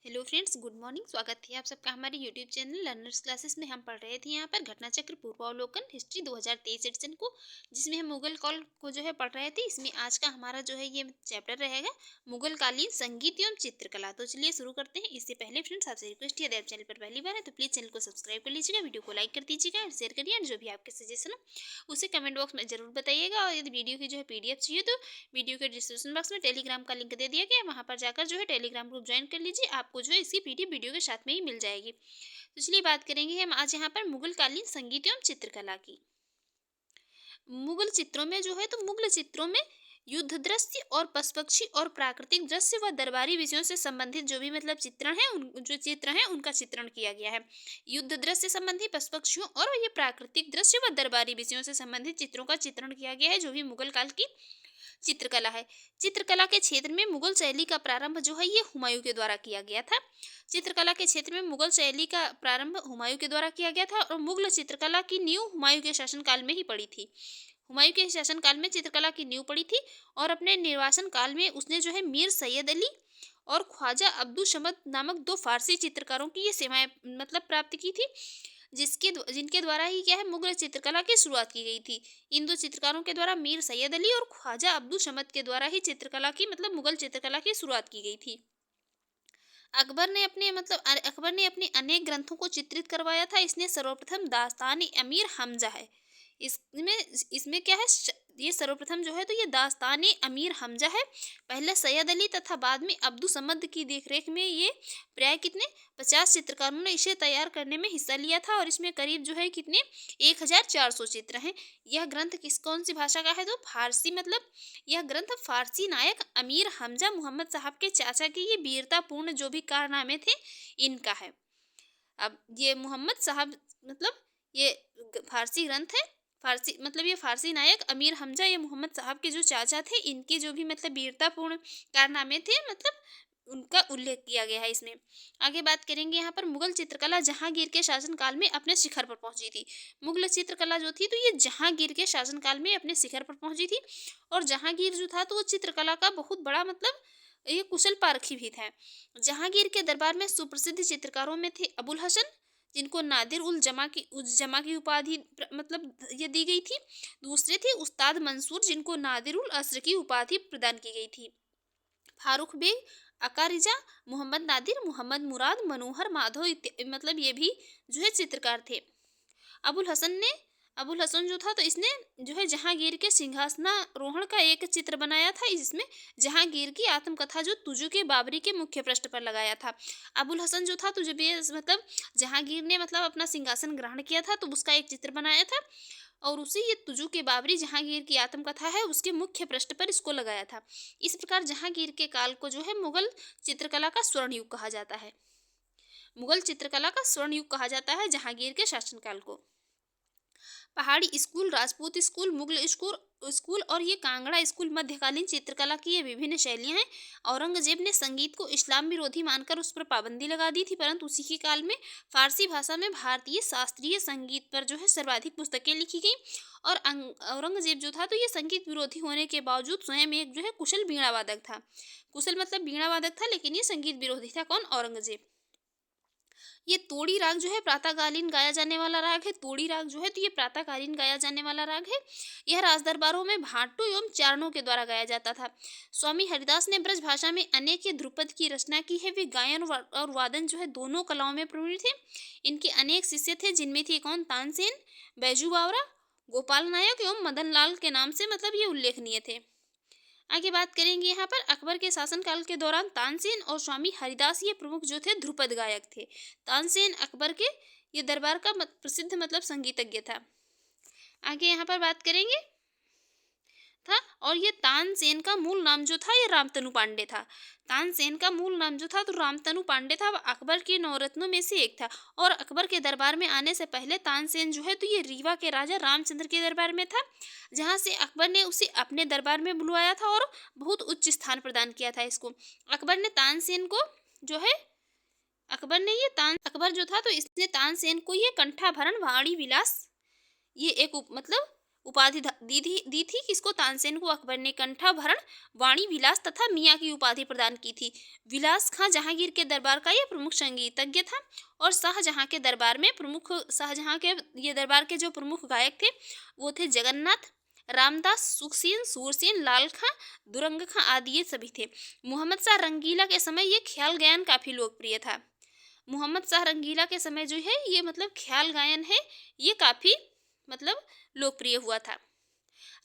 Hello friends, good morning. स्वागत है आप सबका हमारे यूट्यूब चैनल लर्नर्स क्लासेस में। हम पढ़ रहे थे यहाँ पर घटना चक्र पूर्वावलोकन हिस्ट्री 2023 एडिशन को, जिसमें हम मुगल कॉल को जो है पढ़ रहे थे। इसमें आज का हमारा जो है ये चैप्टर रहेगा मुगल कालीन संगीत एवं चित्रकला। तो चलिए शुरू करते हैं। इससे पहले फ्रेंड्स आपसे रिक्वेस्ट है, यदि आप चैनल पर पहली बार है तो प्लीज़ चैनल को सब्सक्राइब कर लीजिएगा, वीडियो को लाइक कर दीजिएगा और शेयर करिए। और जो भी आपके सजेशन हो उसे कमेंट बॉक्स में जरूर बताइएगा। और यदि वीडियो की जो है PDF चाहिए तो वीडियो के डिस्क्रिप्शन बॉक्स में टेलीग्राम का लिंक दे दिया गया है, वहाँ पर जाकर जो है टेलीग्राम ग्रुप ज्वाइन कर लीजिए। आपको जो है इसकी PDF वीडियो के साथ में ही मिल जाएगी। तो चलिए बात करेंगे हम आज यहाँ पर मुगल कालीन संगीत एवं चित्रकला की। मुगल चित्रों में जो है तो मुगल चित्रों में युद्ध दृश्य और पशु पक्षी और प्राकृतिक दृश्य व दरबारी विषयों से संबंधित जो भी मतलब चित्रण है जो चित्र है उनका चित्रण किया गया है। युद्ध दृश्य संबंधी पशु पक्षियों और ये प्राकृतिक दृश्य व दरबारी विषयों से संबंधित चित्रों का चित्रण किया गया है, जो भी मुगल काल की चित्रकला है। चित्रकला के क्षेत्र में मुगल शैली का प्रारंभ जो है ये हुमायूं के द्वारा किया गया था। चित्रकला के क्षेत्र में मुगल शैली का प्रारंभ हुमायूं के द्वारा किया गया था और मुगल चित्रकला की नींव हुमायूं के शासनकाल में ही पड़ी थी। हुमायूं के शासनकाल में चित्रकला की नींव पड़ी थी और अपने निर्वासन काल में उसने जो है मीर सैयद अली और ख्वाजा अब्दुल समद नामक दो फारसी चित्रकारों की ये सेवाएं मतलब प्राप्त की थी, जिनके द्वारा ही क्या है मुगल चित्रकला की शुरुआत की गई थी। इन दो चित्रकारों के द्वारा मीर सैयद अली और ख्वाजा अब्दुल समद के द्वारा ही चित्रकला की मतलब मुगल चित्रकला की शुरुआत की गई थी। अकबर ने अपने अनेक ग्रंथों को चित्रित करवाया था। इसने सर्वप्रथम दास्तान अमीर हमजा है। इसमें इसमें क्या है ये सर्वप्रथम जो है तो ये दास्तान अमीर हमजा है। पहले सैयद अली तथा बाद में अब्दुल समद की देखरेख में ये प्राय कितने 50 चित्रकारों ने इसे तैयार करने में हिस्सा लिया था और इसमें करीब जो है कितने 1400 चित्र हैं। यह ग्रंथ कौन सी भाषा का है तो फारसी, मतलब यह ग्रंथ फारसी नायक अमीर हमजा मुहम्मद साहब के चाचा के ये वीरतापूर्ण जो भी कारनामे थे इनका है। अब ये मोहम्मद साहब मतलब ये फारसी ग्रंथ है। फारसी मतलब ये फारसी नायक अमीर हमजा ये मोहम्मद साहब के जो चाचा थे इनके जो भी मतलब वीरतापूर्ण कारनामे थे मतलब उनका उल्लेख किया गया है इसमें। आगे बात करेंगे यहाँ पर मुगल चित्रकला जहांगीर के शासनकाल में अपने शिखर पर पहुंची थी। मुगल चित्रकला जो थी तो ये जहांगीर के शासनकाल में अपने शिखर पर पहुंची थी। और जहांगीर जो था तो वो चित्रकला का बहुत बड़ा मतलब ये कुशल पारखी भी था। जहांगीर के दरबार में सुप्रसिद्ध चित्रकारों में थे अबुल हसन, जिनको नादिर उल जमा की उपाधि मतलब ये दी गई थी। दूसरे थे उस्ताद मंसूर, जिनको नादिर उल असर की उपाधि प्रदान की गई थी। फारूक बेग, अकारिजा, मोहम्मद नादिर, मोहम्मद मुराद, मनोहर माधव मतलब ये भी जो है चित्रकार थे। अबुल हसन जो था तो इसने जो है जहांगीर के सिंहासनारोहण का एक चित्र बनाया था। इसमें जहांगीर की आत्मकथा जो तुजु के बाबरी के मुख्य पृष्ठ पर लगाया था। अबुल हसन जो था तो जब ये मतलब जहांगीर ने मतलब अपना सिंहासन ग्रहण किया था तो उसका एक चित्र बनाया था और उसी ये तुजु के बाबरी जहांगीर की आत्मकथा है उसके मुख्य पृष्ठ पर इसको लगाया था। इस प्रकार जहांगीर के काल को जो है मुगल चित्रकला का स्वर्ण युग कहा जाता है। मुगल चित्रकला का स्वर्ण युग कहा जाता है जहांगीर के शासनकाल को। पहाड़ी school, Rajput school, Mughal school और ये कांगड़ा स्कूल मध्यकालीन चित्रकला की ये विभिन्न शैलियां हैं। औरंगजेब ने संगीत को इस्लाम विरोधी मानकर उस पर पाबंदी लगा दी थी, परंतु उसी के काल में फारसी भाषा में भारतीय शास्त्रीय संगीत पर जो है सर्वाधिक पुस्तकें लिखी गई। और औरंगजेब जो था तो ये संगीत विरोधी होने के बावजूद स्वयं एक जो है कुशल बीणा वादक था। कुशल मतलब बीणा वादक था, लेकिन ये संगीत विरोधी था। कौन? औरंगजेब। ये तोड़ी राग जो है प्रातःकालीन गाया जाने वाला राग है। तोड़ी राग जो है तो ये प्रातःकालीन गाया जाने वाला राग है। यह राजदरबारों में भाटों एवं चारणों के द्वारा गाया जाता था। स्वामी हरिदास ने ब्रज भाषा में अनेक ये ध्रुपद की रचना की है। वे गायन और वादन जो है दोनों कलाओं में प्रवीण थे। इनके अनेक शिष्य थे, जिनमें थे कौन? तानसेन, बैजू बावरा, गोपाल नायक एवं मदन लाल के नाम से मतलब ये उल्लेखनीय थे। आगे बात करेंगे यहाँ पर अकबर के शासनकाल के दौरान तानसेन और स्वामी हरिदास ये प्रमुख जो थे ध्रुपद गायक थे। तानसेन अकबर के ये दरबार का प्रसिद्ध मतलब संगीतज्ञ था। आगे यहाँ पर बात करेंगे था। और ये तानसेन का मूल नाम जो था ये रामतनु पांडे था। तानसेन का मूल नाम जो था तो रामतनु पांडे था। वह अकबर के नवरत्नों में से एक था। और अकबर के दरबार में आने से पहले तानसेन जो है तो ये रीवा के राजा रामचंद्र के दरबार में था, जहाँ से अकबर ने उसे अपने दरबार में बुलवाया था और बहुत उच्च स्थान प्रदान किया था इसको। अकबर ने तानसेन को जो है अकबर जो था तो इसने तानसेन को ये कंठाभरण वाणी विलास ये एक मतलब उपाधि दी थी किसको? तानसेन को अकबर ने कंठाभरण, वाणी विलास तथा मियाँ की उपाधि प्रदान की थी। विलास खां जहांगीर के दरबार का यह प्रमुख संगीतज्ञ था और शाहजहां के दरबार में शाहजहां के ये दरबार के जो प्रमुख गायक थे वो थे जगन्नाथ, रामदास, सुखसेन, सूरसेन, लाल खां, दुरंग खां आदि ये सभी थे। मोहम्मद शाह रंगीला के समय ये ख्याल गायन काफी लोकप्रिय था। मोहम्मद शाह रंगीला के समय जो है ये मतलब ख्याल गायन है ये काफी मतलब लोकप्रिय हुआ था।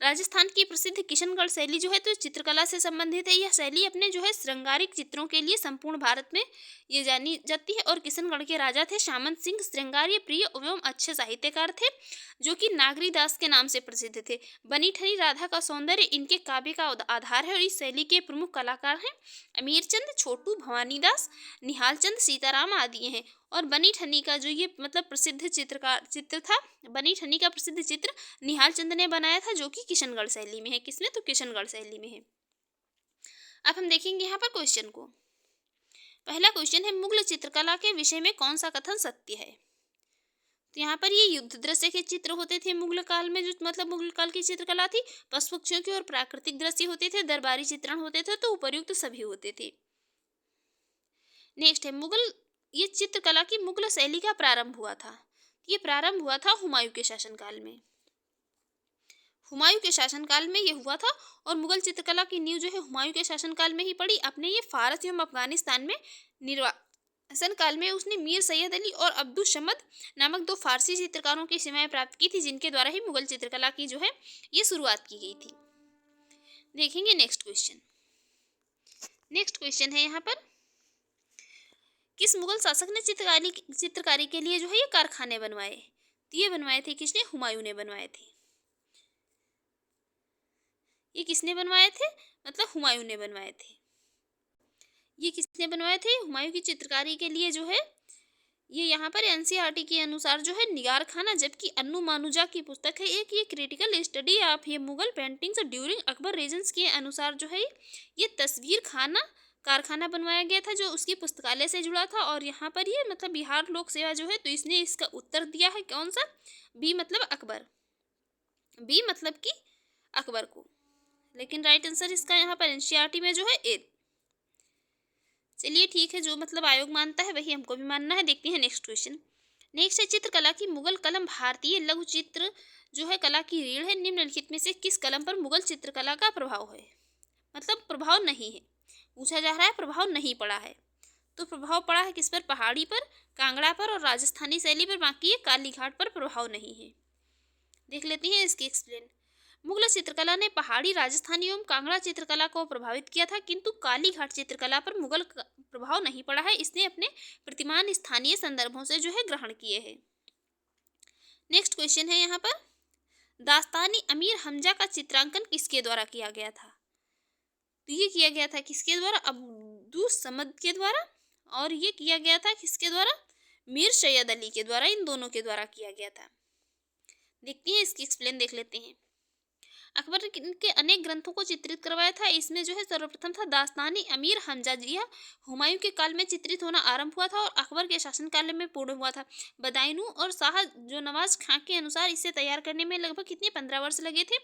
राजस्थान की प्रसिद्ध किशनगढ़ शैली जो है तो चित्रकला से संबंधित है। यह शैली अपने जो है श्रृंगारिक चित्रों के लिए संपूर्ण भारत में ये जानी जाती है और किशनगढ़ के राजा थे सामंत सिंह श्रृंगारी प्रिय एवं अच्छे साहित्यकार थे जो कि नागरीदास के नाम से प्रसिद्ध थे। बनी ठनी राधा का सौंदर्य इनके काव्य का आधार है और इस शैली के प्रमुख कलाकार हैं अमीरचंद, छोटू, भवानीदास, निहाल चंद, सीताराम आदि हैं। और बनी ठनी का जो ये मतलब प्रसिद्ध चित्र था, बनी ठनी का प्रसिद्ध चित्र निहाल चंद ने बनाया था जो कि किशनगढ़ शैली में है। किसमें? तो किशनगढ़ शैली में है। अब हम देखेंगे यहाँ पर क्वेश्चन को। पहला क्वेश्चन है मुगल चित्रकला के विषय में कौन सा कथन सत्य है? तो यहाँ पर ये युद्ध दृश्य के चित्र होते थे मुगल काल में, जो मतलब मुगल काल की चित्रकला थी। पशु पक्षियों के और प्राकृतिक दृश्य होते थे, दरबारी चित्रण होते थे, तो उपर्युक्त सभी होते थे। नेक्स्ट है मुगल ये चित्रकला की मुगल शैली का प्रारंभ हुआ था। ये प्रारंभ हुआ था हुमायूं के शासनकाल में। हुमायूं के शासनकाल में ये हुआ था और मुगल चित्रकला की नींव जो है हुमायूं के शासनकाल में ही पड़ी। अपने ये फारस एवं अफगानिस्तान में निर्वासन काल में उसने मीर सैयद अली और अब्दुल समद नामक दो फारसी चित्रकारों की सेवाएं प्राप्त की थी जिनके द्वारा ही मुगल चित्रकला की जो है ये शुरुआत की गई थी। देखेंगे नेक्स्ट क्वेश्चन। नेक्स्ट क्वेश्चन है यहाँ पर किस मुगल शासक ने चित्रकारी के लिए जो है ये कारखाने बनवाए? तो ये बनवाए थे किसने? हुमायूं ने बनवाए थे। ये किसने बनवाए थे? मतलब हुमायूं ने बनवाए थे। ये किसने बनवाए थे? हुमायूं की चित्रकारी के लिए जो है ये यहाँ पर एनसीईआरटी के अनुसार जो है निगार खाना, जबकि अन्नू मानुजा की पुस्तक है एक ये क्रिटिकल स्टडी ऑफ ये Mughal paintings during Akbar regions के अनुसार जो है ये तस्वीर खाना कारखाना बनवाया गया था जो उसकी पुस्तकालय से जुड़ा था। और यहाँ पर ये मतलब बिहार लोक सेवा जो है तो इसने इसका उत्तर दिया है कौन सा? बी मतलब अकबर, बी मतलब कि अकबर को। लेकिन राइट आंसर इसका यहाँ पर एनसीईआरटी में जो है ए। चलिए ठीक है, जो मतलब आयोग मानता है वही हमको भी मानना है। देखते हैं नेक्स्ट क्वेश्चन। नेक्स्ट है चित्रकला की मुगल कलम भारतीय लघु चित्र जो है कला की रीढ़ है। निम्नलिखित में से किस कलम पर मुगल चित्रकला का प्रभाव है? मतलब प्रभाव नहीं है, पूछा जा रहा है प्रभाव नहीं पड़ा है। तो प्रभाव पड़ा है किस पर? पहाड़ी पर, कांगड़ा पर और राजस्थानी शैली पर। बाकी ये कालीघाट पर प्रभाव नहीं है। देख लेते हैं इसकी एक्सप्लेन। मुगल चित्रकला ने पहाड़ी, राजस्थानी एवं कांगड़ा चित्रकला को प्रभावित किया था किंतु कालीघाट चित्रकला पर मुगल प्रभाव नहीं पड़ा है। इसने अपने प्रतिमान स्थानीय संदर्भों से जो है ग्रहण किए हैं। नेक्स्ट क्वेश्चन है यहाँ पर दास्तानी अमीर हमजा का चित्रांकन किसके द्वारा किया गया था? तो ये किया गया था किसके द्वारा? अब्दुल समद के द्वारा। और ये किया गया था किसके द्वारा? मीर सैयद अली के द्वारा। इन दोनों के द्वारा किया गया था। देखते हैं इसकी एक्सप्लेन देख लेते हैं। अकबर के अनेक ग्रंथों को चित्रित करवाया था। इसमें जो है सर्वप्रथम था दास्तानी अमीर हमजा जी। हुमायूं के काल में चित्रित होना आरंभ हुआ था और अकबर के शासनकाल में पूर्ण हुआ था। बदायूं और शाह जो नवाज खां के अनुसार इसे तैयार करने में लगभग कितने 15 वर्ष लगे थे।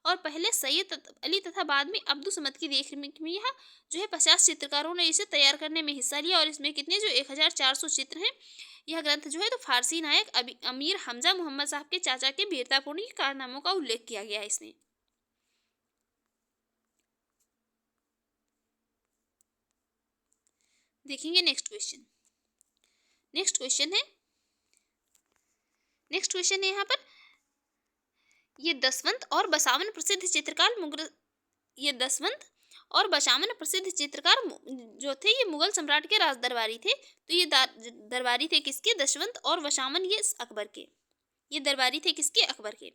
और पहले सैयद अली तथा बाद में अब्दुल समद की देखरेख में यहाँ जो है 50 चित्रकारों ने इसे तैयार करने में हिस्सा लिया और इसमें कितने जो 1400 चित्र हैं। यह ग्रंथ जो है तो फारसी नायक अमीर हमजा मोहम्मद साहब के चाचा के वीरतापूर्ण कारनामों का उल्लेख किया गया है इसमें। देखेंगे नेक्स्ट क्वेश्चन। नेक्स्ट क्वेश्चन है यहाँ पर ये दसवंत और बसावन प्रसिद्ध चित्रकार जो थे ये मुगल सम्राट के राज दरबारी थे। तो ये दरबारी थे किसके? दशवंत और वसावन ये अकबर के। ये दरबारी थे किसके? अकबर के।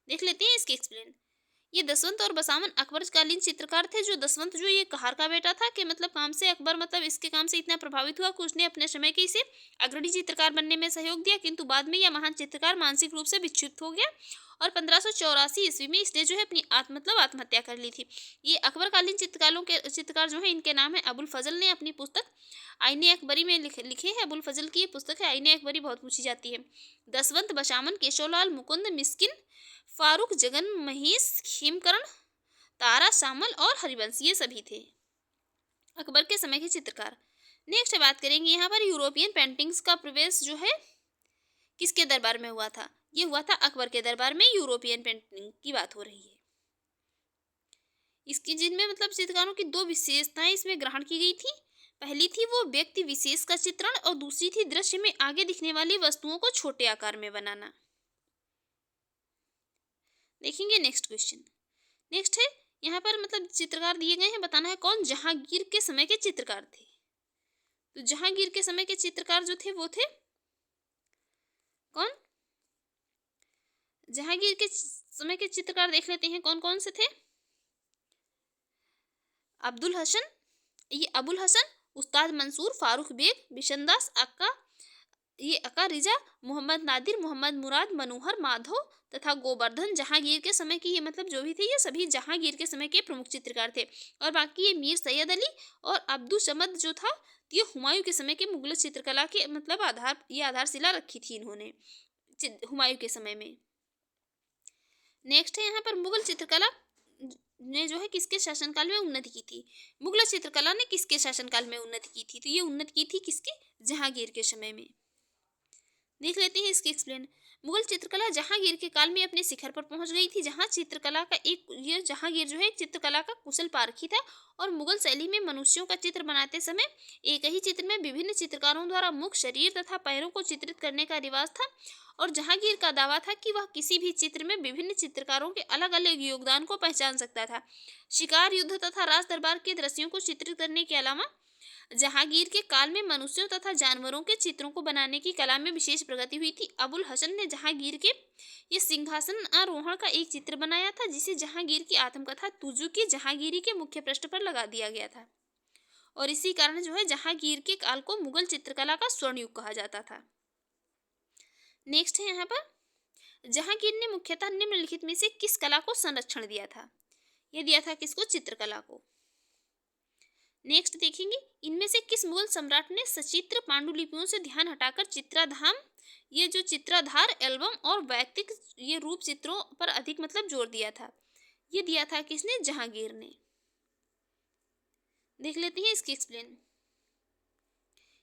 देख लेते हैं इसकी एक्सप्लेन। ये दसवंत और बसावन अकबरकालीन चित्रकार थे। जो दसवंत जो ये कहार का बेटा था कि मतलब काम से अकबर मतलब इसके काम से इतना प्रभावित हुआ कि उसने अपने समय के इसे अग्रणी चित्रकार बनने में सहयोग दिया किंतु बाद में यह महान चित्रकार मानसिक रूप से विक्षिप्त हो गया और 1584 ईस्वी में इसने जो है अपनी आत्महत्या कर ली थी। ये अकबरकालीन चित्रकार जो है इनके नाम है अबुल फजल ने अपनी पुस्तक आईने अकबरी में लिखे हैं। अबुल फजल की ये पुस्तक है आईने अकबरी, बहुत पूछी जाती है। दसवंत, बसावन, केशवलाल, मुकुंद, मिस्किन, फारूक, जगन, महेश, खेमकरण, तारा, शामल और हरिवंश ये सभी थे अकबर के समय के चित्रकार। नेक्स्ट बात करेंगे यहाँ पर यूरोपियन पेंटिंग्स का प्रवेश जो है किसके दरबार में हुआ था? ये हुआ था अकबर के दरबार में। यूरोपियन पेंटिंग की बात हो रही है इसकी, जिनमें मतलब चित्रकारों की दो विशेषताएं इसमें ग्रहण की गई थी। पहली थी वो व्यक्ति विशेष का चित्रण और दूसरी थी दृश्य में आगे दिखने वाली वस्तुओं को छोटे आकार में बनाना। देखेंगे नेक्स्ट क्वेश्चन। नेक्स्ट है यहाँ पर मतलब चित्रकार दिए गए हैं, बताना है कौन जहांगीर के समय के चित्रकार थे। तो जहांगीर के समय के चित्रकार जो थे वो थे कौन? जहांगीर के समय के चित्रकार देख लेते हैं कौन कौन से थे। अब्दुल हसन, ये अबुल हसन, उस्ताद मंसूर, फारूक बेग, बिशनदास, अक्का रिजा, मोहम्मद नादिर, मोहम्मद मुराद, मनोहर माधव तथा गोवर्धन जहांगीर के समय की ये मतलब जो भी थे ये सभी जहांगीर के समय के प्रमुख चित्रकार थे। और बाकी ये मीर सैयद अली और अब्दुल समद जो था ये हुमायूं के समय के मुगल चित्रकला के मतलब आधारशिला रखी थी इन्होंने हुमायूं के समय में। नेक्स्ट है यहाँ पर मुगल चित्रकला ने जो है किसके शासनकाल में उन्नति की थी? मुगल चित्रकला ने किसके शासनकाल में उन्नति की थी? तो ये उन्नति की थी किसके? जहांगीर के समय में। देख लेते हैं इसकी एक्सप्लेन। मुगल चित्रकला जहांगीर के काल में अपने शिखर पर पहुंच गई थी, जहां चित्रकला का ये जहांगीर जो है चित्रकला का कुशल पारखी था और मुगल शैली में मनुष्यों का चित्र बनाते समय एक ही चित्र में विभिन्न चित्रकारों द्वारा मुख, शरीर तथा पैरों को चित्रित करने का रिवाज था। और जहांगीर का दावा था कि वह किसी भी चित्र में विभिन्न चित्रकारों के अलग अलग योगदान को पहचान सकता था। शिकार, युद्ध तथा राज दरबार के दृश्यों को चित्रित करने के अलावा जहांगीर के काल में मनुष्यों तथा जानवरों के चित्रों को बनाने की कला में विशेष प्रगति हुई थी। अबुल हसन ने जहांगीर के ये सिंहासन आरोहण का एक चित्र बनाया था जिसे जहांगीर की आत्मकथा तुजू की जहांगीरी के मुख्य पृष्ठ पर लगा दिया गया था और इसी कारण जो है जहांगीर के काल को मुगल चित्रकला का स्वर्ण युग कहा जाता था। नेक्स्ट है यहाँ पर जहांगीर ने मुख्यतः निम्नलिखित में से किस कला को संरक्षण दिया था? ये दिया था किसको? चित्रकला को। नेक्स्ट देखेंगे इनमें से किस मुगल सम्राट ने सचित्र पांडुलिपियों से ध्यान हटाकर चित्राधाम ये जो चित्राधार एल्बम और वैयक्तिक ये रूप चित्रों पर अधिक मतलब जोर दिया था? ये दिया था किसने? जहांगीर ने। देख लेते हैं इसकी एक्सप्लेन।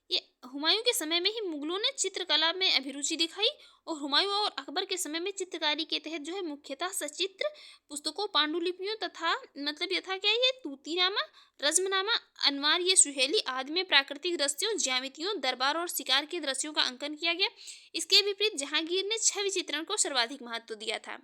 ये हुमायूं के समय में ही मुगलों ने चित्रकला में अभिरुचि दिखाई और हुमायूं और अकबर के समय में चित्रकारी के तहत जो है मुख्यतः सचित्र पुस्तकों, पांडुलिपियों तथा मतलब यथा क्या ये तूतीनामा, रज्मनामा, अनवार ये सुहेली आदि में प्राकृतिक दृश्यों, ज्यामितियों, दरबार और शिकार के दृश्यों का अंकन किया गया। इसके विपरीत जहांगीर ने छवि चित्रण को सर्वाधिक महत्व दिया था।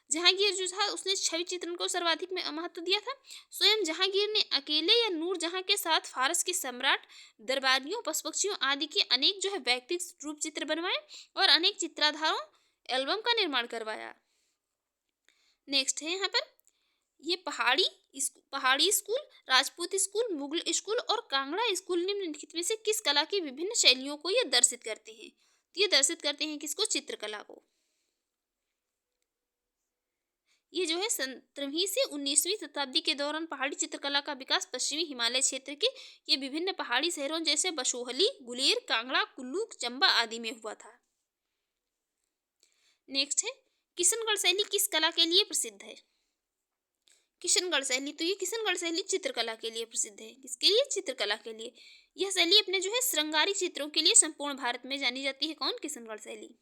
जहांगीर जो था उसने छवि चित्रण को सर्वाधिक में महत्व दिया था। स्वयं जहांगीर ने अकेले या नूरजहां के साथ फारस के सम्राट, दरबारियों, पशु-पक्षियों आदि के अनेक जो है वैयक्तिक रूप चित्र बनवाए और अनेक चित्राधारों एल्बम का निर्माण करवाया। नेक्स्ट है यहाँ पर ये पहाड़ी school, Rajput school, Mughal school और कांगड़ा स्कूल निम्नलिखित में से किस कला की विभिन्न शैलियों को ये दर्शित करते हैं? तो ये दर्शित करते हैं किसको? चित्रकला को। ये जो है 17वीं से 19वीं शताब्दी के दौरान पहाड़ी चित्रकला का विकास पश्चिमी हिमालय क्षेत्र के ये विभिन्न पहाड़ी शहरों जैसे बसोहली, गुलेर, कांगड़ा, कुल्लू, चंबा आदि में हुआ था। नेक्स्ट है किशनगढ़ शैली किस कला के लिए प्रसिद्ध है? किशनगढ़ शैली, तो ये किशनगढ़ शैली चित्रकला के लिए प्रसिद्ध है। किसके लिए? चित्रकला के लिए। यह शैली अपने जो है श्रृंगारी चित्रों के लिए संपूर्ण भारत में जानी जाती है। कौन? किशनगढ़ शैली।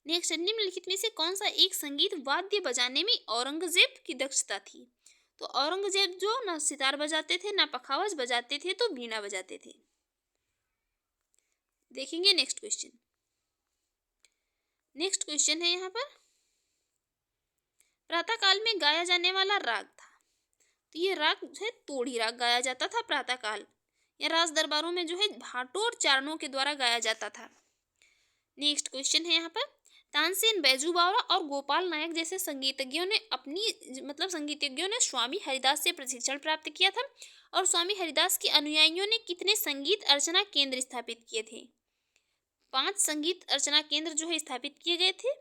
नेक्स्ट निम्नलिखित में से कौन सा एक संगीत वाद्य बजाने में औरंगजेब की दक्षता थी? तो औरंगजेब जो ना सितार बजाते थे, ना पखावज बजाते थे, तो बीना बजाते थे। देखेंगे नेक्स्ट क्वेश्चन। नेक्स्ट क्वेश्चन है यहाँ पर प्रातः काल में गाया जाने वाला राग था। तो ये राग जो है तोड़ी राग गाया जाता था प्रातः काल या राज दरबारों में जो है भाटोर चारणों के द्वारा गाया जाता था। नेक्स्ट क्वेश्चन है यहाँ पर तानसेन, बैजू बावरा और गोपाल नायक जैसे संगीतज्ञों ने स्वामी हरिदास से प्रशिक्षण प्राप्त किया था और स्वामी हरिदास के अनुयायियों ने कितने संगीत अर्चना केंद्र स्थापित किए थे? 5 संगीत अर्चना केंद्र जो है स्थापित किए गए थे।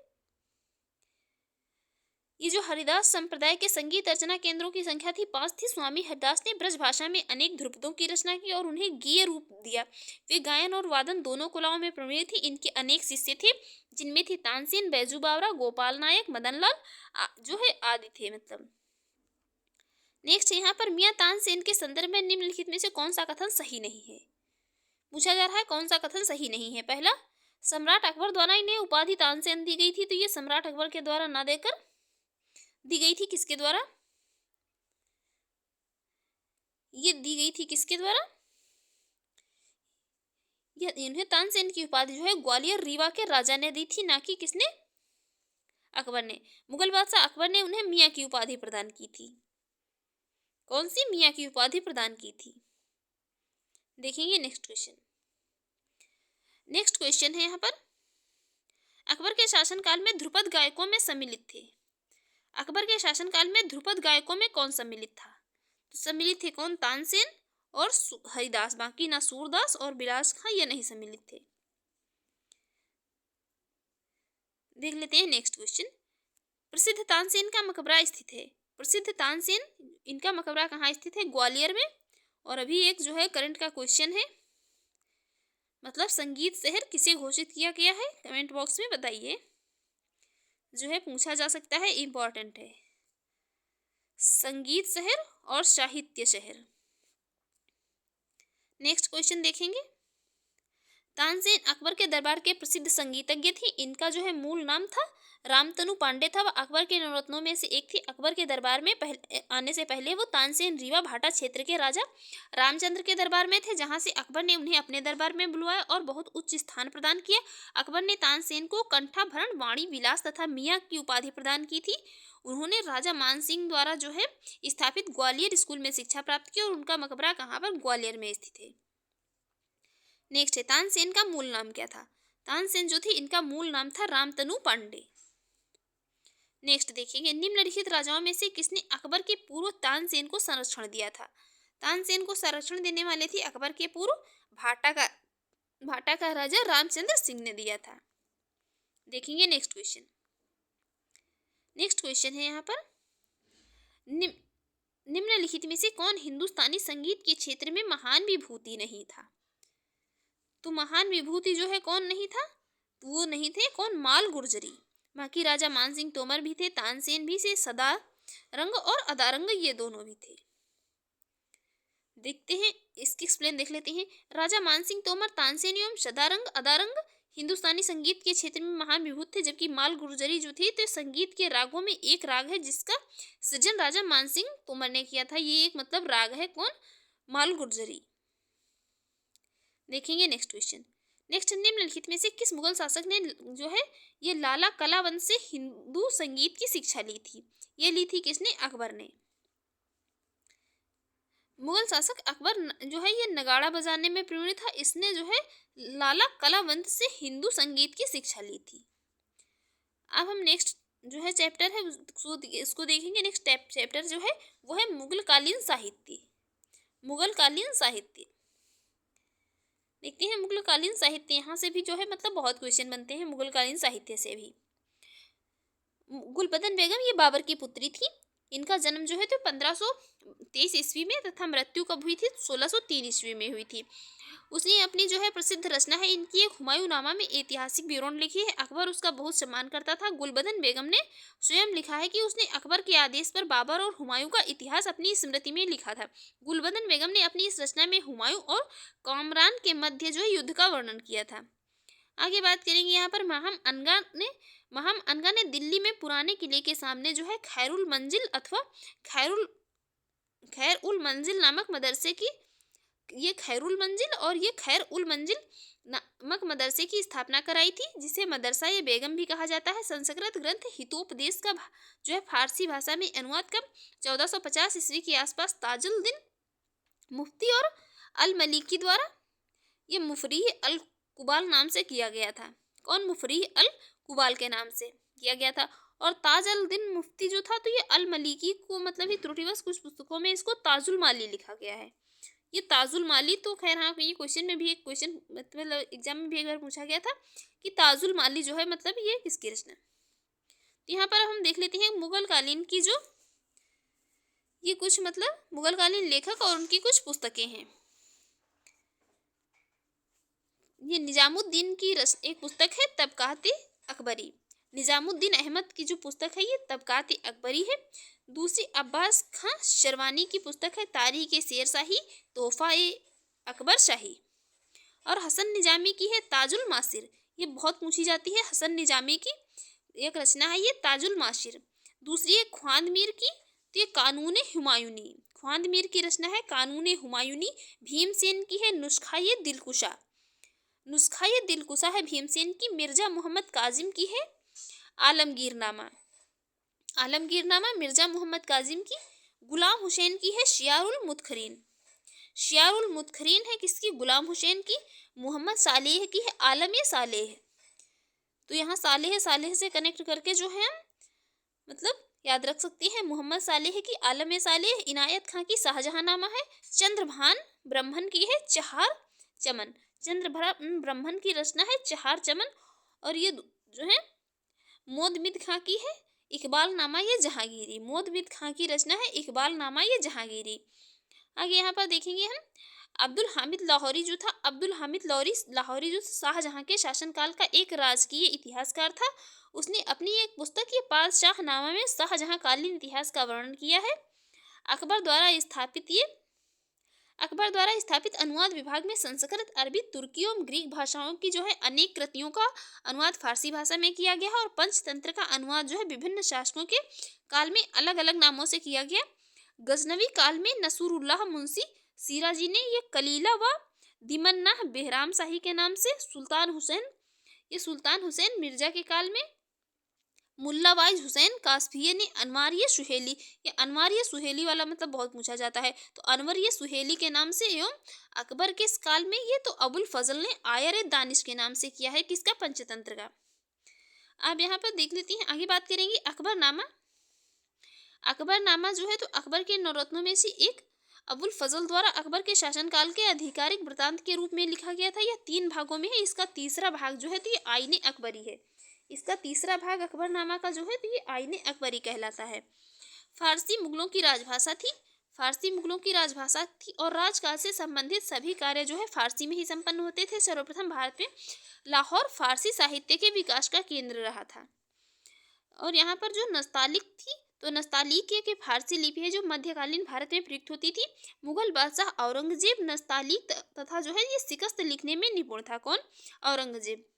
ये जो हरिदास संप्रदाय के संगीत अर्चना केंद्रों की संख्या थी 5 थी। स्वामी हरिदास ने ब्रज भाषा में अनेक ध्रुपदों की रचना की और उन्हें गीय रूप दिया। वे गायन और वादन दोनों कलाओं में प्रवीण थी। इनके अनेक शिष्य थे, जिनमें थी तानसेन, बैजू बावरा, गोपाल नायक, मदन लाल जो है आदि थे। मतलब नेक्स्ट यहाँ पर मियाँ तानसेन के संदर्भ में निम्नलिखित में से कौन सा कथन सही नहीं है। पूछा जा रहा है कौन सा कथन सही नहीं है। पहला, सम्राट अकबर द्वारा इन्हें उपाधि तानसेन दी गई थी, तो ये सम्राट अकबर के द्वारा ना देकर दी गई थी किसके द्वारा, ये दी गई थी किसके द्वारा, यह इन्हें तानसेन की उपाधि जो है ग्वालियर रीवा के राजा ने दी थी, ना कि किसने, अकबर ने। मुगल बादशाह अकबर ने उन्हें मियाँ की उपाधि प्रदान की थी। कौन सी, मियाँ की उपाधि प्रदान की थी। देखेंगे नेक्स्ट क्वेश्चन। नेक्स्ट क्वेश्चन है यहाँ पर, अकबर के शासनकाल में ध्रुपद गायकों में सम्मिलित थे। अकबर के शासनकाल में ध्रुपद गायकों में कौन सम्मिलित था, तो सम्मिलित थे कौन, तानसेन और हरिदास। बाकी ना सूरदास और बिलास खां ये नहीं सम्मिलित थे। देख लेते हैं नेक्स्ट क्वेश्चन। प्रसिद्ध तानसेन का मकबरा स्थित है। प्रसिद्ध तानसेन, इनका मकबरा कहाँ स्थित है, ग्वालियर में। और अभी एक जो है करंट का क्वेश्चन है, मतलब संगीत शहर किसे घोषित किया गया है, कमेंट बॉक्स में बताइए, जो है पूछा जा सकता है, इंपॉर्टेंट है। संगीत शहर और साहित्य शहर। नेक्स्ट क्वेश्चन देखेंगे। तानसेन अकबर के दरबार के प्रसिद्ध संगीतज्ञ थे। इनका जो है मूल नाम था रामतनु पांडे था। वह अकबर के नवरत्नों में से एक थी। अकबर के दरबार में आने से पहले वो तानसेन रीवा भाटा क्षेत्र के राजा रामचंद्र के दरबार में थे, जहां से अकबर ने उन्हें अपने दरबार में बुलवाया और बहुत उच्च स्थान प्रदान किया। अकबर ने तानसेन को कंठाभरण, वाणी विलास तथा मियाँ की उपाधि प्रदान की थी। उन्होंने राजा मानसिंह द्वारा जो है स्थापित ग्वालियर स्कूल में शिक्षा प्राप्त की और उनका मकबरा कहाँ पर, ग्वालियर में स्थित है। नेक्स्ट है, तानसेन का मूल नाम क्या था। तानसेन जो थी इनका मूल नाम था रामतनु पांडे। नेक्स्ट देखेंगे, निम्नलिखित राजाओं में से किसने अकबर के पूर्व तानसेन को संरक्षण दिया था। तानसेन को संरक्षण देने वाले थे अकबर के पूर्व भाटा का राजा रामचंद्र सिंह ने दिया था। देखेंगे नेक्स्ट क्वेश्चन। नेक्स्ट क्वेश्चन है यहाँ पर, निम्नलिखित में से कौन हिंदुस्तानी संगीत के क्षेत्र में महान विभूति नहीं था। तो महान विभूति जो है कौन नहीं था, तो वो नहीं थे कौन, माल गुर्जरी। बाकी राजा मानसिंह तोमर भी थे, तानसेन भी से, सदा रंग और अदारंग ये दोनों भी थे। देखते हैं इसकी एक्सप्लेन देख लेते हैं। राजा मानसिंह तोमर, तानसेन एवं सदारंग अदारंग हिंदुस्तानी संगीत के क्षेत्र में महान विभूत थे, जबकि माल गुर्जरी जो थी तो संगीत के रागों में एक राग है जिसका सृजन राजा मानसिंह तोमर ने किया था। ये एक मतलब राग है कौन, माल गुर्जरी। देखेंगे नेक्स्ट क्वेश्चन। नेक्स्ट, निम्नलिखित में से किस मुगल शासक ने जो है ये लाला कलावंत से हिंदू संगीत की शिक्षा ली थी। ये ली थी किसने, अकबर ने। मुगल शासक अकबर जो है ये नगाड़ा बजाने में प्रवीण था। इसने जो है लाला कलावंत से हिंदू संगीत की शिक्षा ली थी। अब हम नेक्स्ट जो है चैप्टर है इसको देखेंगे। नेक्स्ट चैप्टर जो है वो है मुगलकालीन साहित्य। मुगलकालीन साहित्य देखते हैं। मुगलकालीन साहित्य, यहाँ से भी जो है मतलब बहुत क्वेश्चन बनते हैं मुगलकालीन साहित्य से भी। गुलबदन बेगम ये बाबर की पुत्री थी। इनका जन्म जो है तो 1523 ईस्वी में तथा मृत्यु कब हुई थी, 1603 ईस्वी में हुई थी। उसने अपनी जो है प्रसिद्ध रचना है इनकी एक हुमायूं नामा में ऐतिहासिक विवरण लिखी है। अकबर उसका बहुत सम्मान करता था। गुलबदन बेगम ने स्वयं लिखा है कि उसने अकबर के आदेश पर बाबर और हुमायूं का इतिहास अपनी स्मृति में लिखा था। गुलबदन बेगम ने अपनी इस रचना में हुमायूं और कामरान के मध्य जो है युद्ध का वर्णन किया था। आगे बात करेंगे यहाँ पर महम अनगा ने दिल्ली में पुराने किले के सामने जो है खैर उल मंजिल नामक मदरसे की खैर उल मंजिल नामक मदरसे की स्थापना कराई थी, जिसे मदरसा ये बेगम भी कहा जाता है। संस्कृत ग्रंथ हितोपदेश का जो है फारसी भाषा में अनुवाद कब, 1450 ईस्वी के आसपास ताजुद्दीन मुफ्ती और अल मलिकी द्वारा ये मुफरीह अल कुबाल नाम से किया गया था। कौन, मुफरीह अल कुबाल के नाम से किया गया था। और ताज अल दिन मुफ्ती जो था तो ये अल मलिकी को मतलब ही त्रुटिवश कुछ पुस्तकों में इसको ताजुल माली लिखा गया है। ये ताजुल माली तो खैर हाँ, ये क्वेश्चन में भी एक क्वेश्चन मतलब एग्जाम में भी एक बार पूछा गया था कि ताजुल माली जो है मतलब ये किसकी रचना। तो यहाँ पर हम देख लेते हैं मुगल कालीन की जो ये कुछ मतलब मुगल कालीन लेखक और उनकी कुछ पुस्तकें हैं। ये निजामुद्दीन की एक पुस्तक है तबकात अकबरी। निजामुद्दीन अहमद की जो पुस्तक है ये तबकात अकबरी है। दूसरी अब्बास खां शरवानी की पुस्तक है तारीख शेर शाही तोहफा ए अकबर शाही। और हसन निजामी की है ताजुल मासिर। ये बहुत पूछी जाती है, हसन निजामी की एक रचना है ये ताजुल मासिर। दूसरी है ख्वांद मीर की, तो ये कानून हुमायूनी। ख्वांद मीर की रचना है कानून हुमायूनी। भीमसेन की है नुस्खा ये दिलकुशा। नुस्खा ये दिलकुशा है भीमसेन की। मिर्जा मोहम्मद काजिम की है आलमगीरनामा। आलमगीरनामा मिर्जा मोहम्मद काजिम की। गुलाम हुसैन की है शियारुल मुतखरीन। शियारुल मुतखरीन है किसकी? गुलाम हुसैन की। मोहम्मद सालेह की है आलम सालेह। तो यहाँ सालेह सालेह से कनेक्ट करके जो है मतलब याद रख सकती है। मोहम्मद सालेह की आलम सालेह। इनायत खां की शाहजहांनामा है। चंद्रभान ब्रह्मन की है चहार चमन। ब्रह्मन की रचना है चहार चमन। और ये जो है मोदमिद खां की है इकबाल नामा ये जहांगीरी। मोदमिद खां की रचना है इकबाल नामा ये जहांगीरी। आगे यहाँ पर देखेंगे हम अब्दुल हामिद लाहौरी जो था। अब्दुल हामिद लाहौरी जो शाहजहां के शासनकाल का एक राजकीय इतिहासकार था। उसने अपनी एक पुस्तक ये पादशाहनामा में शाहजहां कालीन इतिहास का वर्णन किया है। अकबर द्वारा स्थापित अनुवाद विभाग में संस्कृत, अरबी, तुर्की और ग्रीक भाषाओं की जो है अनेक कृतियों का अनुवाद फारसी भाषा में किया गया है। और पंचतंत्र का अनुवाद जो है विभिन्न शासकों के काल में अलग अलग नामों से किया गया। गजनवी काल में नसूरुल्लाह मुंशी सिराजी ने ये कलीला व दिमन्नाह बेहराम शाही के नाम से। सुल्तान हुसैन मिर्जा के काल में मुल्ला वाइज हुसैन कासफिये ने अनवारिय सुहेली, ये अनवारिय सुहेली वाला मतलब बहुत पूछा जाता है, तो अनवरिय सुहेली के नाम से। एवं अकबर के काल में ये तो अबुल फजल ने आयर दानिश के नाम से किया है किसका? पंचतंत्र का। अब यहाँ पर देख लेती हैं, आगे बात करेंगे अकबरनामा। अकबरनामा जो है तो अकबर के नवरत्नों में से एक अबुल फजल द्वारा अकबर के शासनकाल के आधिकारिक वृतांत के रूप में लिखा गया था। यह 3 भागों में है। इसका तीसरा भाग जो है तो ये आईने अकबरी है। इसका तीसरा भाग अकबरनामा का जो है तो ये आईने अकबरी कहलाता है। फारसी मुगलों की राजभाषा थी और राजकाल से संबंधित सभी कार्य जो है फारसी में ही संपन्न होते थे। सर्वप्रथम भारत में लाहौर फारसी साहित्य के विकास का केंद्र रहा था। और यहाँ पर जो नस्तालिक थी तो नस्तालिक के फारसी लिपि है जो मध्यकालीन भारत में प्रयुक्त होती थी। मुगल बादशाह औरंगजेब नस्तालिक तथा जो है ये शिकस्त लिखने में निपुण था। कौन? औरंगजेब।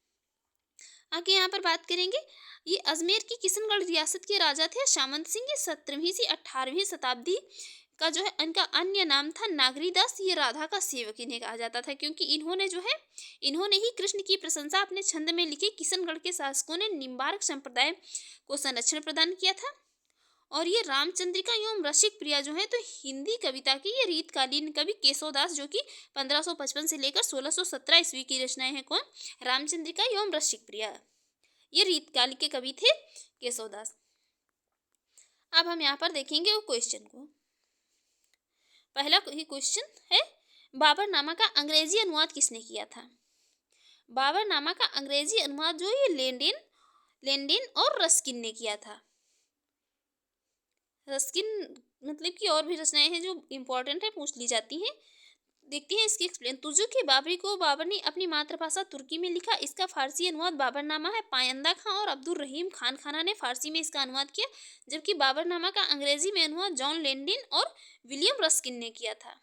आगे यहाँ पर बात करेंगे, ये अजमेर की किशनगढ़ रियासत के राजा थे सामंत सिंह। ये 17वीं से 18वीं शताब्दी का जो है इनका अन्य नाम था नागरीदास। ये राधा का सेवक इन्हें कहा जाता था क्योंकि इन्होंने ही कृष्ण की प्रशंसा अपने छंद में लिखी। किशनगढ़ के शासकों ने निम्बार्क संप्रदाय को संरक्षण प्रदान किया था। और ये रामचंद्रिका एवं रसिक प्रिया जो है तो हिंदी कविता की ये रीतकालीन कवि केशवदास जो कि 1555 से लेकर 1617 ईस्वी की रचनाएं हैं। कौन? रामचंद्रिका एवं रसिक प्रिया, ये रीतकाल के कवि थे केशवदास। अब हम यहाँ पर देखेंगे वो क्वेश्चन को। पहला ही क्वेश्चन है, बाबरनामा का अंग्रेजी अनुवाद किसने किया था? बाबरनामा का अंग्रेजी अनुवाद जो ये लेंडेन और रस्किन ने किया था। रस्किन मतलब कि और भी रचनाएं हैं जो इम्पोर्टेंट है, पूछ ली जाती हैं। देखते हैं इसकी एक्सप्लेन। तुजुक बाबरी को बाबर ने अपनी मातृभाषा तुर्की में लिखा। इसका फारसी अनुवाद बाबरनामा है। पायंदा खां और अब्दुल रहीम खान खाना ने फारसी में इसका अनुवाद किया, जबकि बाबरनामा का अंग्रेजी में अनुवाद जॉन लेंडिन और विलियम रस्किन ने किया था।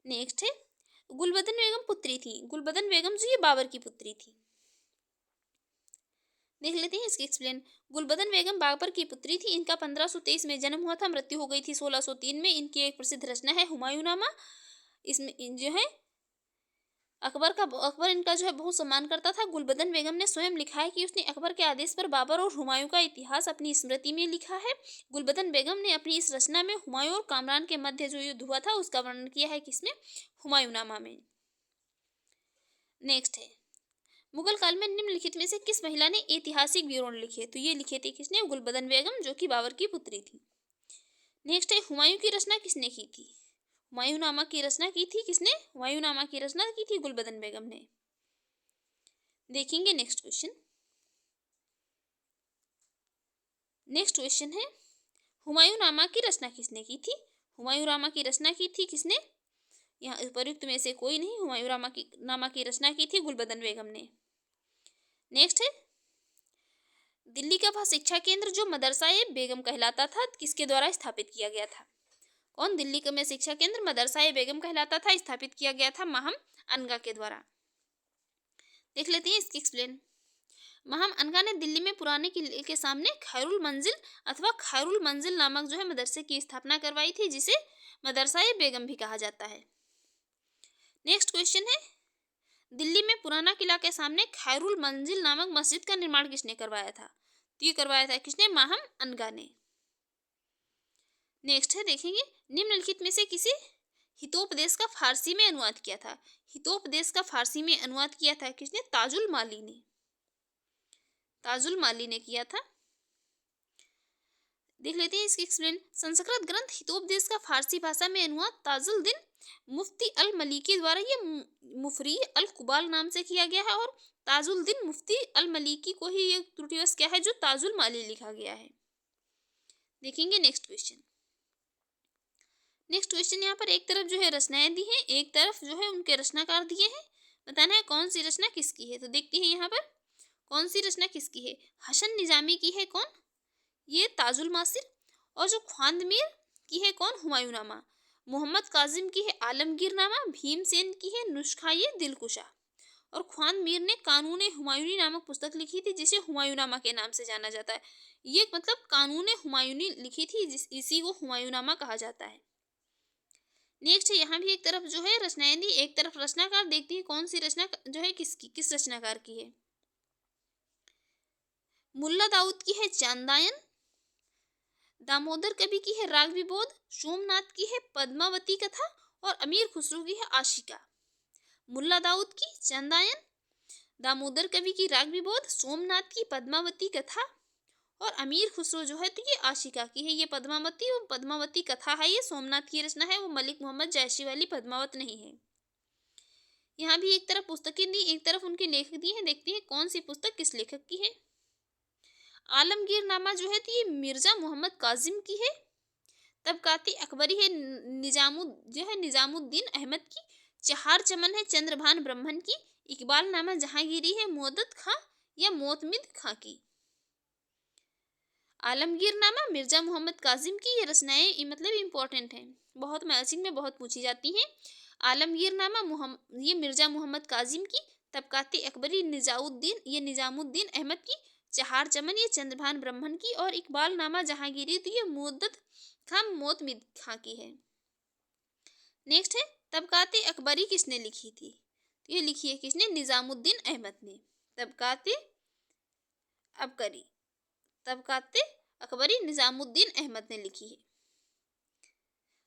नेक्स्ट है, गुलबदन बेगम पुत्री थी। गुलबदन बेगम जो ये बाबर की पुत्री थी। देख लेते हैं इसकी एक्सप्लेन। गुलबदन बेगम बाबर की पुत्री थी। इनका 1523 में जन्म हुआ था, मृत्यु हो गई थी 1603 में। इनकी एक प्रसिद्ध रचना है हुमायूंनामा। इसमें जो है अकबर इनका जो है बहुत सम्मान करता था। गुलबदन बेगम ने स्वयं लिखा है कि उसने अकबर के आदेश पर बाबर और हुमायूं का इतिहास अपनी स्मृति में लिखा है। गुलबदन बेगम ने अपनी इस रचना में हुमायूं और कामरान के मध्य जो युद्ध हुआ था उसका वर्णन किया है। किसमें? हुमायूंनामा में। नेक्स्ट है, मुगल काल में निम्नलिखित में से किस महिला ने ऐतिहासिक विवरण लिखे? तो ये लिखे थे किसने? गुलबदन बेगम जो कि बाबर की पुत्री थी। नेक्स्ट है, हुमायूं की रचना किसने की थी? हुमायूंनामा की रचना की थी किसने? हुमायूंनामा की रचना की थी गुलबदन बेगम ने। देखेंगे नेक्स्ट क्वेश्चन। नेक्स्ट क्वेश्चन है, हुमायूंनामा की रचना किसने की थी? हुमायूंनामा की रचना की थी किसने? यहाँ उपयुक्त में से कोई नहीं, हुमायूंनामा की रचना की थी गुलबदन बेगम ने। नेक्स्ट है, दिल्ली का वह शिक्षा केंद्र जो मदरसा-ए बेगम कहलाता था, किसके द्वारा स्थापित किया गया था? कौन? दिल्ली का में शिक्षा केंद्र मदरसा-ए बेगम कहलाता था, स्थापित किया गया था महम अनगा के द्वारा। देख लेते हैं इसकी एक्सप्लेन। महम अनगा ने दिल्ली में पुराने किले के सामने खैरुल मंजिल अथवा खैरुल मंजिल नामक जो है मदरसे की स्थापना करवाई थी, जिसे मदरसा-ए बेगम भी कहा जाता है। नेक्स्ट क्वेश्चन है, दिल्ली में पुराना किला के सामने खैरुल मंजिल नामक मस्जिद का निर्माण किसने करवाया था? तो ये करवाया था किसने? महम अनगा ने। नेक्स्ट है, देखेंगे निम्नलिखित में से किसी हितोपदेश का फारसी में अनुवाद किया था? हितोपदेश का फारसी में अनुवाद किया था किसने? ताजुल माली ने। ताजुल माली ने किया था। देख लेते हैं इसकी एक्सप्लेन। संस्कृत ग्रंथ हितोपदेश का फारसी भाषा में अनुवाद ताजुद्दीन मुफ्ती अल मलिकी द्वारा ये मुफरी अल कुबाल नाम से किया गया है, और ताजुद्दीन मुफ्ती अल मलिकी को ही ये त्रुटिवश क्या है जो ताजुल माली लिखा गया है। देखेंगे नेक्स्ट क्वेश्चन। नेक्स्ट क्वेश्चन, यहाँ पर एक तरफ जो है रचनाएं दी हैं, एक तरफ जो है उनके रचनाकार दिए हैं। बताना है कौन सी रचना किसकी है। तो देखते हैं यहाँ पर कौन सी रचना किसकी है। हसन निजामी की है कौन? ये ताजुल मासिर। और जो ख्वांदमीर की है कौन? हुमायूंनामा। मोहम्मद काजिम की है आलमगीरनामा। भीमसेन की है नुस्खाए दिलकुशा। और ख्वांदमीर ने कानून हुमायूनी नामक पुस्तक लिखी थी, जिसे हुमायूंनामा के नाम से जाना जाता है। ये मतलब कानून हुमायूनी लिखी थी, इसी को हुमायूंनामा कहा जाता है। नेक्स्ट है, यहाँ भी एक तरफ जो है रचनाएं दी, एक तरफ रचनाकार। देखते हैं कौन सी रचना जो है किस रचनाकार की है। मुल्ला दाऊद की है चांदायन। दामोदर कवि की है राग विबोध। सोमनाथ की है पद्मावती कथा। और अमीर खुसरो की है आशिका। मुल्ला दाऊद की चांदायन, दामोदर कवि की राग विबोध, सोमनाथ की पद्मावती कथा, और अमीर खुसरो जो है तो ये आशिका की है। ये पद्मावती कथा है, ये सोमनाथ की रचना है, वो मलिक मोहम्मद जैशी वाली पद्मावत नहीं है। यहाँ भी एक तरफ पुस्तकें दी, एक तरफ उनके लेखक दिए हैं। देखते हैं कौन सी पुस्तक किस लेखक की है। आलमगीरनामा जो है तो ये मिर्जा मोहम्मद काजिम की है। तबकाती अकबरी है निजामुद्दीन अहमद की। चहार चमन है चंद्रभान ब्रह्मन की। इकबाल नामा जहांगीरी है मोदत खां या मोतमिद खां की। आलमगीरनामा मिर्जा मोहम्मद काजिम की ये रचनाएं मतलब इम्पोर्टेंट हैं, बहुत मैचिंग में बहुत पूछी जाती हैं। आलमगीरनामा ये मिर्जा मोहम्मद काजिम की। तबकाती अकबरी निजामुद्दीन अहमद की। चहार चमन ये चंद्रभान ब्रह्मन की। और इकबाल नामा जहांगीरी तो ये मोदत खां मोतमिद खां की है। नेक्स्ट है, तबकाती अकबरी किसने लिखी थी? तो ये लिखी है किसने? निजामुद्दीन अहमद ने। तबकाती अकबरी निजामुद्दीन अहमद ने लिखी है,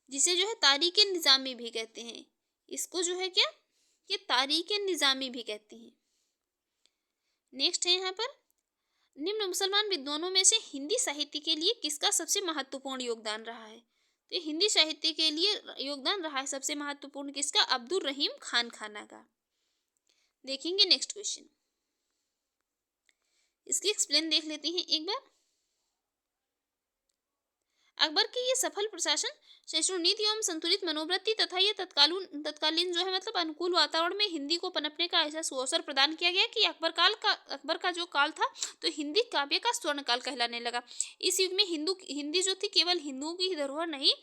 जिसे जो है तारीख निजामी भी कहते हैं। इसको जो है क्या, ये तारीख निजामी भी कहते हैं। नेक्स्ट है, यहाँ पर निम्न मुसलमान विद्वानों में से हिंदी साहित्य के लिए किसका सबसे महत्वपूर्ण योगदान रहा है? तो हिंदी साहित्य के लिए योगदान रहा है सबसे महत्वपूर्ण किसका? अब्दुल रहीम खान खाना का। देखेंगे नेक्स्ट क्वेश्चन, इसकी एक्सप्लेन देख लेते हैं एक बार। अकबर की ये सफल प्रशासन, सहिष्णु नीति एवं संतुलित मनोवृत्ति तथा ये तत्कालीन जो है मतलब अनुकूल वातावरण में हिंदी को पनपने का ऐसा अवसर प्रदान किया गया कि अकबर का जो काल था तो हिंदी काव्य का स्वर्ण काल कहलाने लगा। इस युग में हिंदी जो थी केवल हिंदुओं की ही धरोहर नहीं,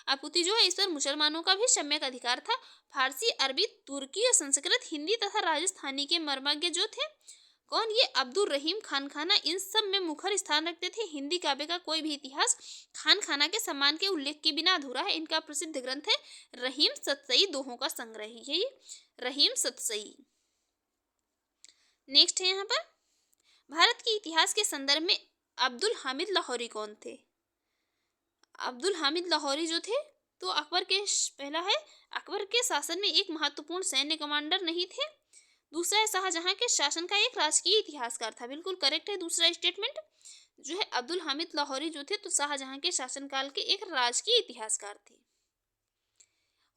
अपितु जो है इस पर मुसलमानों का भी सम्यक अधिकार था। फारसी, अरबी, तुर्की और संस्कृत, हिंदी तथा राजस्थानी के मर्मज्ञ जो थे कौन? ये अब्दुल रहीम खान खाना इन सब में मुखर स्थान रखते थे। हिंदी काव्य का कोई भी इतिहास खान खाना के सम्मान के उल्लेख के बिना अधूरा है। इनका प्रसिद्ध ग्रंथ है रहीम सतसई दोहों का संग्रह ही है ये रहीम सतसई। नेक्स्ट है, यहाँ पर भारत के इतिहास के संदर्भ में अब्दुल हामिद लाहौरी कौन थे? अब्दुल हामिद लाहौरी जो थे तो पहला है अकबर के शासन में एक महत्वपूर्ण सैन्य कमांडर नहीं थे। दूसरा है शाहजहां के शासन का एक राजकीय इतिहासकार था। बिल्कुल करेक्ट है दूसरा स्टेटमेंट। जो है अब्दुल हामिद लाहौरी जो थे तो शाहजहां के शासनकाल के एक राजकीय इतिहासकार थे।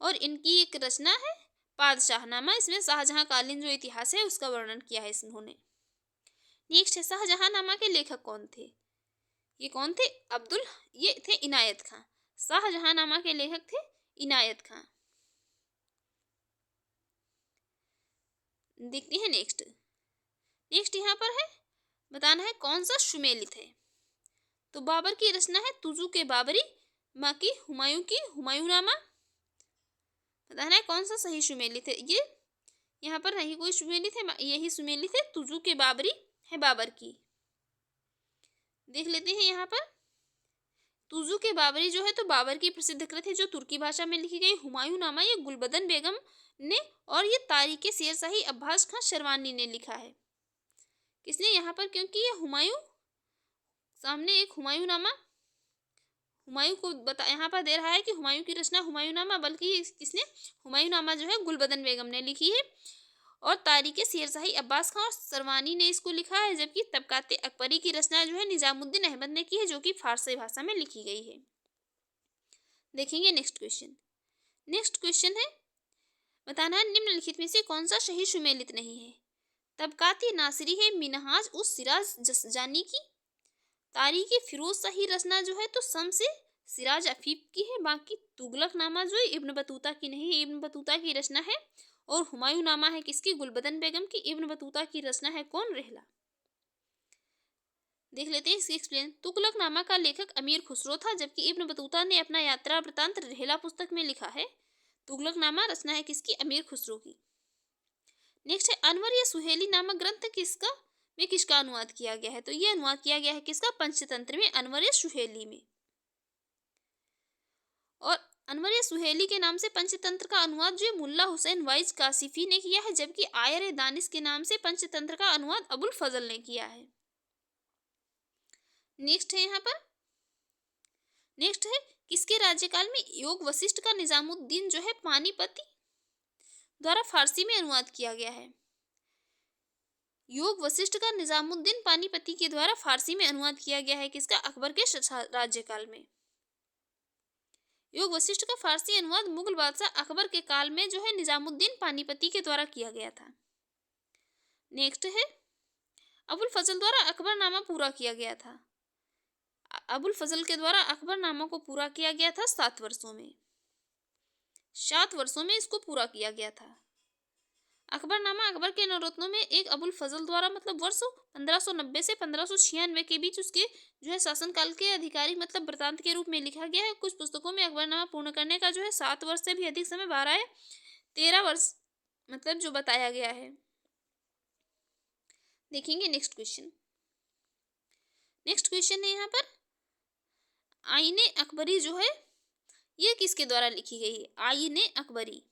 और इनकी एक रचना है पादशाहनामा, इसमें शाहजहां कालीन जो इतिहास है उसका वर्णन किया है इन्होंने। नेक्स्ट है, शाहजहां नामा के लेखक कौन थे? ये कौन थे? ये थे इनायत खां। शाहजहांनामा के लेखक थे इनायत खां। देखते हैं नेक्स्ट यहाँ पर है, बताना है कौन सा सुमेलित है। तो बाबर की रचना है तुजू के बाबरी, बाकी हुमायूं की हुमायूंनामा। बताना है कौन सा सही सुमेलित है। ये यहाँ पर नहीं कोई सुमेलित है, यही सुमेलित है, तुजू के बाबरी है बाबर की। देख लेते हैं यहाँ पर, तुजू के बाबरी जो है तो बाबर की प्रसिद्ध कृत है जो तुर्की भाषा में लिखी गई। हुमायूंनामा ये गुलबदन बेगम ने, और ये तारीख शेरशाही अब्बास खां शरवानी ने लिखा है। किसने? यहाँ पर, क्योंकि ये हुमायूं, सामने एक हुमायूंनामा, हुमायूं को बता यहाँ पर दे रहा है कि हुमायूं की रचना हुमायूंनामा, बल्कि किसने? हुमायूंनामा जो है गुलबदन बेगम ने लिखी है, और तारीख शेरशाही अब्बास खां और शरवानी ने इसको लिखा है। जबकि तबकाते अकबरी की रचना जो है निजामुद्दीन अहमद ने की है, जो कि फारसी भाषा में लिखी गई है। देखेंगे नेक्स्ट क्वेश्चन है, बताना है निम्नलिखित में से कौन सा सही सुमेलित नहीं है। तबकाती नासिरी है मिनहाज उस सिराज जसजानी की। तारीख फिरोज शाही रचना जो है तो शम्स सिराज अफीफ की है। बाकी तुगलकनामा जो है इब्न बतूता की नहीं है, इब्न बतूता की रचना है। और हुमायूंनामा है किसकी? गुलबदन बेगम की। इब्न बतूता की रचना है कौन? रेहला। देख लेते हैं इसकी एक्सप्लेन। तुगलकनामा का लेखक अमीर खुसरो था, जबकि इब्न बतूता ने अपना यात्रा वृतांत रेहला पुस्तक में लिखा है। तुगलकनामा रचना है किसकी? अमीर खुसरो की। नेक्स्ट है, अनवर या सुहेली नामक ग्रंथ किसका अनुवाद किया गया है। तो ये अनुवाद किया गया है किसका? पंचतंत्र में, अनवर या सुहेली में। और अनवर या सुहेली के नाम से पंचतंत्र का अनुवाद जो मुल्ला हुसैन वाइज कासिफी ने किया है, जबकि आयर दानिश के नाम से पंचतंत्र का अनुवाद अबुल फजल ने किया है। नेक्स्ट है यहाँ पर, नेक्स्ट है, किसके राज्यकाल में योग वशिष्ठ का निजामुद्दीन जो है पानीपति द्वारा फारसी में अनुवाद किया गया है। योग वशिष्ठ का निजामुद्दीन पानीपति के द्वारा फारसी में अनुवाद किया गया है किसका? अकबर के राज्यकाल में। योग वशिष्ठ का फारसी अनुवाद मुगल बादशाह अकबर के काल में जो है निजामुद्दीन पानीपति के द्वारा किया गया था। नेक्स्ट है, अबुल फजल द्वारा अकबरनामा पूरा किया गया था। अबुल फजल के द्वारा अकबरनामा को पूरा किया गया था 7 वर्षों में। 7 वर्षों में इसको पूरा किया गया था। अकबरनामा अकबर के नवरत्नों में एक अबुल फजल द्वारा मतलब वर्ष 1590 से 1596 के बीच उसके जो है शासनकाल के आधिकारिक मतलब वृतांत के रूप में लिखा गया है। कुछ पुस्तकों में अकबरनामा पूर्ण करने का जो है 7 वर्ष से भी अधिक समय, 12 या 13 वर्ष मतलब जो बताया गया है। देखेंगे नेक्स्ट क्वेश्चन है यहाँ पर, आईने अकबरी जो है ये किसके द्वारा लिखी गई है? आईने अकबरी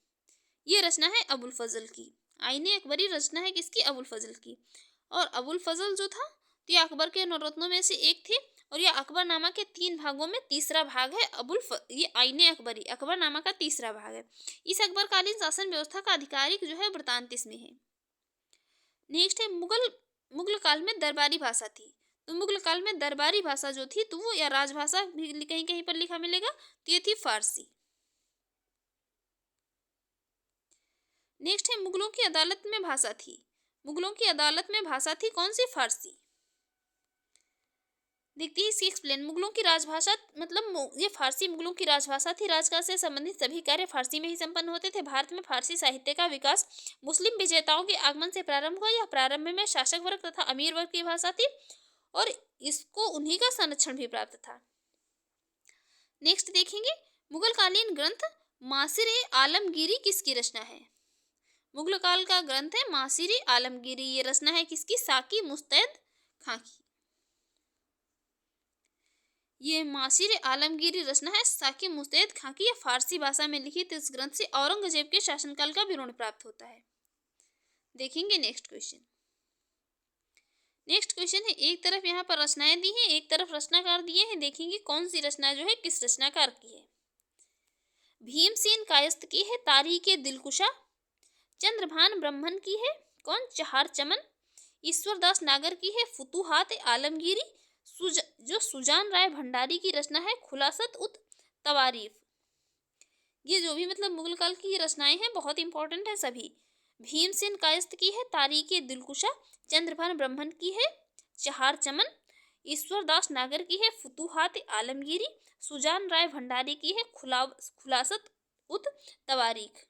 ये रचना है अबुल फजल की। आईने अकबरी रचना है किसकी? अबुल फजल की। और अबुल फजल जो था तो ये अकबर के नवरत्नों में से एक थे, और ये अकबरनामा के 3 भागों में तीसरा भाग है। ये आईने अकबरी अकबरनामा का तीसरा भाग है। इस अकबरकालीन शासन व्यवस्था का आधिकारिक जो है वृतांत इसमें है। नेक्स्ट है, मुगल काल में दरबारी भाषा थी। तो मुगल काल में दरबारी भाषा जो थी तो वो, या राजभाषा भी कहीं कहीं पर लिखा मिलेगा, तो ये थी फारसी। नेक्स्ट है, मुगलों की अदालत में भाषा थी। मुगलों की अदालत में भाषा थी कौन सी? फारसी। देखते हैं इसकी एक्सप्लेन। मुगलों की राजभाषा मतलब ये फारसी मुगलों की राजभाषा थी। राजकाज से संबंधित सभी कार्य फारसी में ही संपन्न होते थे। भारत में फारसी साहित्य का विकास मुस्लिम विजेताओं के आगमन से प्रारंभ हुआ। यह प्रारंभ में शासक वर्ग तथा अमीर वर्ग की भाषा थी, और इसको उन्हीं का संरक्षण भी प्राप्त था। नेक्स्ट देखेंगे, मुगल कालीन ग्रंथ मासिर आलमगीरी किसकी रचना है? मुगल काल का ग्रंथ है मासिर आलमगीरी। ये रचना है किसकी? साकी मुस्तैद खां की। ये मासिर आलमगीरी रचना है साकी मुस्तैद खां की। यह फारसी भाषा में लिखित इस ग्रंथ से औरंगजेब के शासनकाल का विवरण प्राप्त होता है। देखेंगे नेक्स्ट क्वेश्चन है, एक तरफ यहाँ पर रचनाएं दी हैं, एक तरफ रचनाकार दिए हैं। देखेंगे कौन सी रचना जो है किस रचनाकार की है। भीमसेन कायस्थ की है तारीख दिलकुशा। चंद्रभान ब्राह्मण की है कौन? चहार चमन। ईश्वरदास नागर की है फुतुहात आलमगीरी। जो सुजान राय भंडारी की रचना है खुलासत उत तवारीफ। ये जो भी मतलब मुगल काल की रचनाएं हैं बहुत इंपॉर्टेंट है सभी। भीमसेन कायस्थ की है तारीख दिलकुशा। चंद्रभान ब्राह्मण की है चहार चमन। ईश्वर दास नागर की है फुतुहात आलमगीरी, सुजान राय भंडारी की है खुलासत उत तवारीख।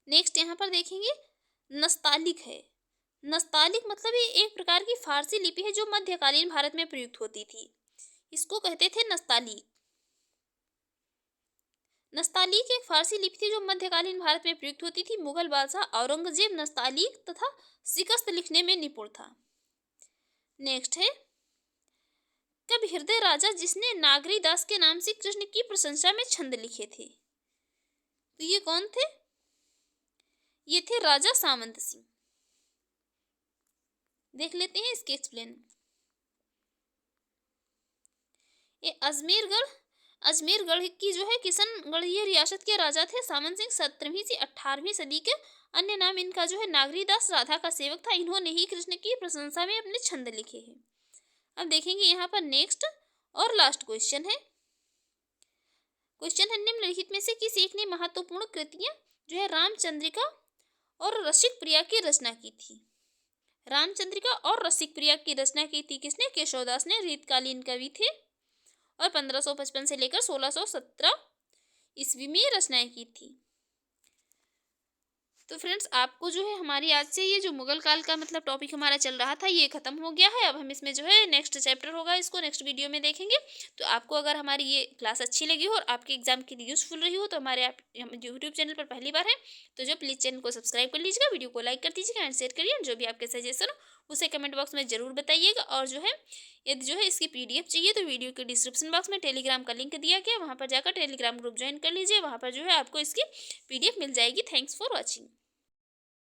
नेक्स्ट यहाँ पर देखेंगे नस्तालिक है। नस्तालिक मतलब ये एक प्रकार की फारसी लिपि है जो मध्यकालीन भारत में प्रयुक्त होती थी, इसको कहते थे नस्तालिक। नस्तालीक एक फारसी लिपि थी जो मध्यकालीन भारत में प्रयुक्त होती थी। मुगल बादशाह औरंगजेब नस्तालीक तथा शिकस्त लिखने में निपुण था। नेक्स्ट है कवि हृदय राजा जिसने नागरी दास के नाम से कृष्ण की प्रशंसा में छंद लिखे थे, तो ये कौन थे? ये थे राजा सामंत सिंह। देख लेते हैं इसके एक्सप्लेन। ये अजमेरगढ़ की जो है किशनगढ़ ये रियासत के राजा थे। सामंत सिंह 17वीं से 18वीं सदी के। अन्य नाम इनका जो है नागरीदास राधा का सेवक था। इन्होंने ही कृष्ण की प्रशंसा में अपने छंद लिखे हैं। अब देखेंगे यहाँ पर नेक्स्ट और लास्ट क्वेश्चन है। क्वेश्चन है निम्नलिखित में से किस एक ने महत्वपूर्ण कृतियां जो है रामचंद्रिका और रसिक प्रिया की रचना की थी? रामचंद्रिका और रसिक प्रिया की रचना की थी किसने? केशवदास ने। रीतकालीन कवि थे और 1555 से लेकर 1617 ईस्वी में रचनाएं की थी। तो फ्रेंड्स आपको जो है हमारी आज से ये जो मुगल काल का मतलब टॉपिक हमारा चल रहा था ये खत्म हो गया है। अब हम इसमें जो है नेक्स्ट चैप्टर होगा, इसको नेक्स्ट वीडियो में देखेंगे। तो आपको अगर हमारी ये क्लास अच्छी लगी हो और आपके एग्जाम के लिए यूजफुल रही हो तो हमारे आप यूट्यूब चैनल पर पहली बार है तो जो प्लीज़ चैनल को सब्सक्राइब कर लीजिएगा, वीडियो को लाइक कर दीजिएगा एंड शेयर करिए। जो भी आपके सजेशन हो उसे कमेंट बॉक्स में ज़रूर बताइएगा। और जो है यदि जो है इसकी PDF चाहिए तो वीडियो के डिस्क्रिप्शन बॉक्स में टेलीग्राम का लिंक दिया गया, वहाँ पर जाकर टेलीग्राम ग्रुप ज्वाइन कर लीजिए। वहाँ पर जो है आपको इसकी PDF मिल जाएगी। Thanks for watching.